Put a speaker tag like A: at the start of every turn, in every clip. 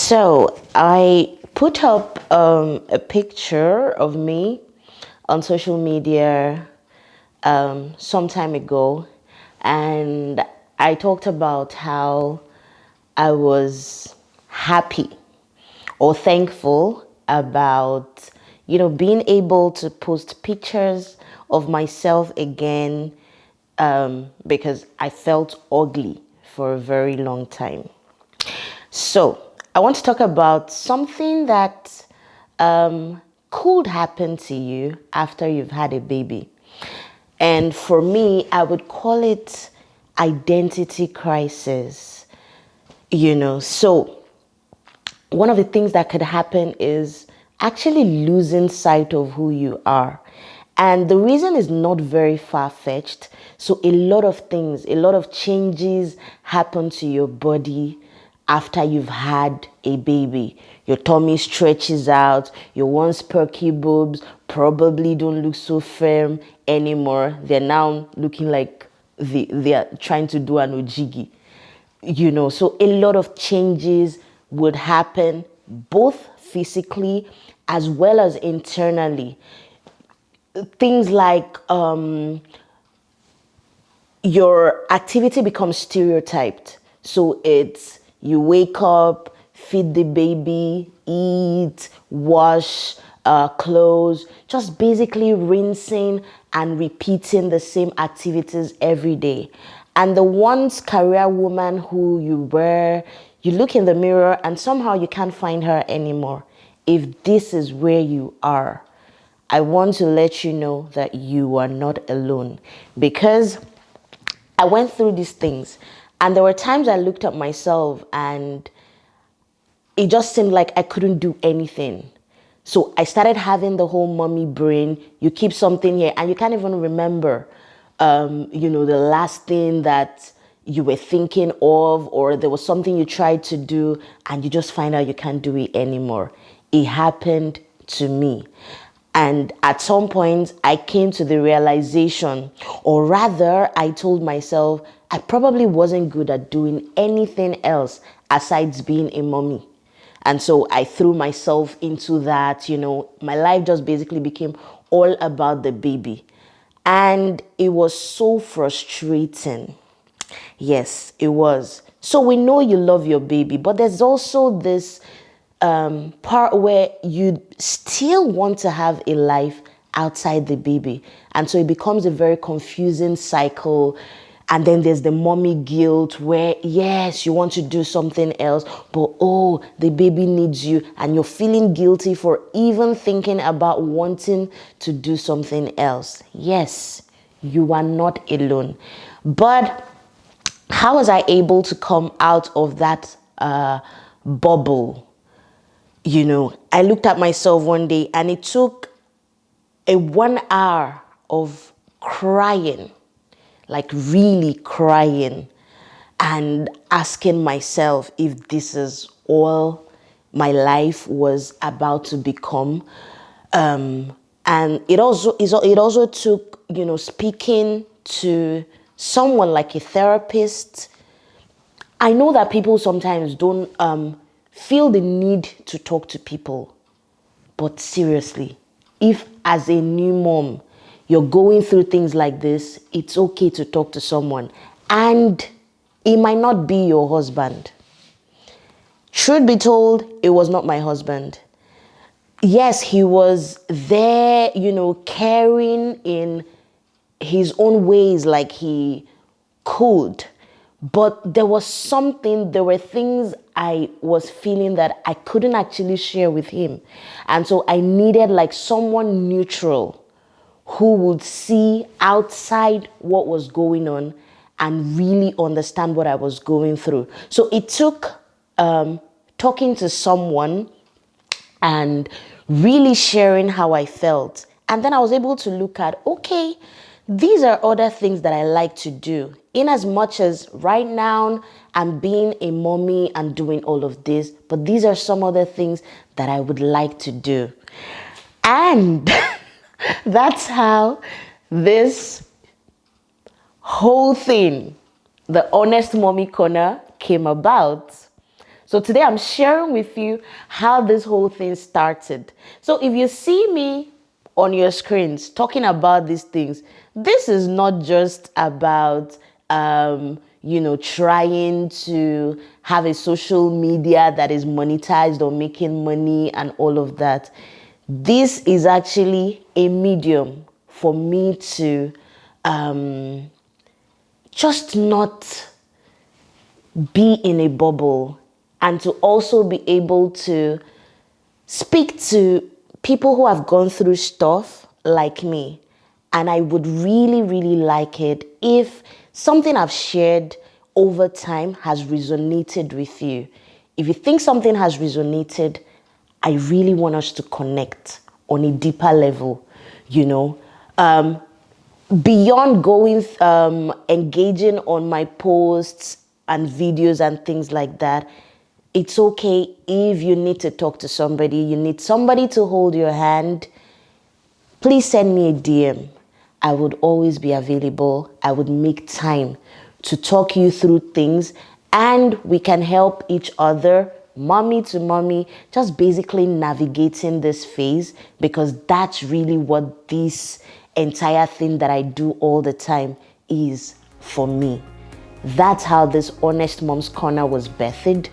A: So I put up a picture of me on social media some time ago, and I talked about how I was happy or thankful about being able to post pictures of myself again, because I felt ugly for a very long time. So, I want to talk about something that could happen to you after you've had a baby. And for me, I would call it identity crisis. So one of the things that could happen is actually losing sight of who you are. And the reason is not very far-fetched. So a lot of things, a lot of changes happen to your body after you've had a baby. Your tummy stretches out, your once perky boobs probably don't look so firm anymore. They're now looking like they're trying to do an ojigi. So a lot of changes would happen both physically as well as internally. Things like your activity becomes stereotyped. So it's you wake up, feed the baby, eat, wash, clothes, just basically rinsing and repeating the same activities every day. And the once career woman who you were, you look in the mirror and somehow you can't find her anymore. If this is where you are, I want to let you know that you are not alone, because I went through these things, and there were times I looked at myself and it just seemed like I couldn't do anything. So I started having the whole mommy brain. You keep something here and you can't even remember, the last thing that you were thinking of, or there was something you tried to do and you just find out you can't do it anymore. It happened to me. And at some point, I came to the realization, or rather, I told myself I probably wasn't good at doing anything else aside being a mommy. And so I threw myself into that. My life just basically became all about the baby. And it was so frustrating. Yes, it was. So we know you love your baby, but there's also this part where you still want to have a life outside the baby. And so it becomes a very confusing cycle. And then there's the mommy guilt where, yes, you want to do something else, but oh, the baby needs you. And you're feeling guilty for even thinking about wanting to do something else. Yes, you are not alone. But how was I able to come out of that bubble? I looked at myself one day and it took a 1 hour of crying, like really crying, and asking myself if this is all my life was about to become. And it also took, speaking to someone like a therapist. I know that people sometimes don't feel the need to talk to people. But seriously, if as a new mom, you're going through things like this, it's okay to talk to someone. And it might not be your husband. Truth be told, it was not my husband. Yes, he was there, caring in his own ways like he could. But there were things I was feeling that I couldn't actually share with him. And so I needed like someone neutral who would see outside what was going on and really understand what I was going through. So it took talking to someone and really sharing how I felt. And then I was able to look at, okay, these are other things that I like to do. In as much as right now I'm being a mommy and doing all of this, but these are some other things that I would like to do. And that's how this whole thing, the Honest Mommy Corner, came about. So So today I'm sharing with you how this whole thing started. So if you see me on your screens talking about these things, this is not just about trying to have a social media that is monetized or making money and all of that. This is actually a medium for me to just not be in a bubble, and to also be able to speak to people who have gone through stuff like me. And I would really, really like it if something I've shared over time has resonated with you. If you think something has resonated, I really want us to connect on a deeper level, beyond going engaging on my posts and videos and things like that. It's okay if you need to talk to somebody, you need somebody to hold your hand, please send me a DM. I would always be available. I would make time to talk you through things, and we can help each other, mommy to mommy, just basically navigating this phase, because that's really what this entire thing that I do all the time is for me. That's how this Honest Mom's Corner was birthed.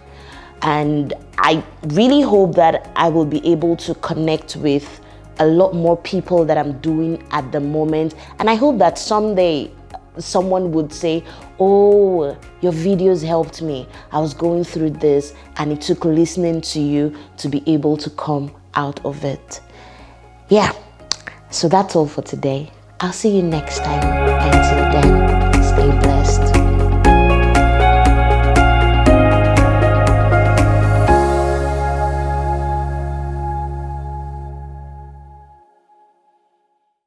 A: And I really hope that I will be able to connect with a lot more people that I'm doing at the moment. And I hope that someday someone would say, oh, your videos helped me. I was going through this, and it took listening to you to be able to come out of it. Yeah, so that's all for today. I'll see you next time. Until then.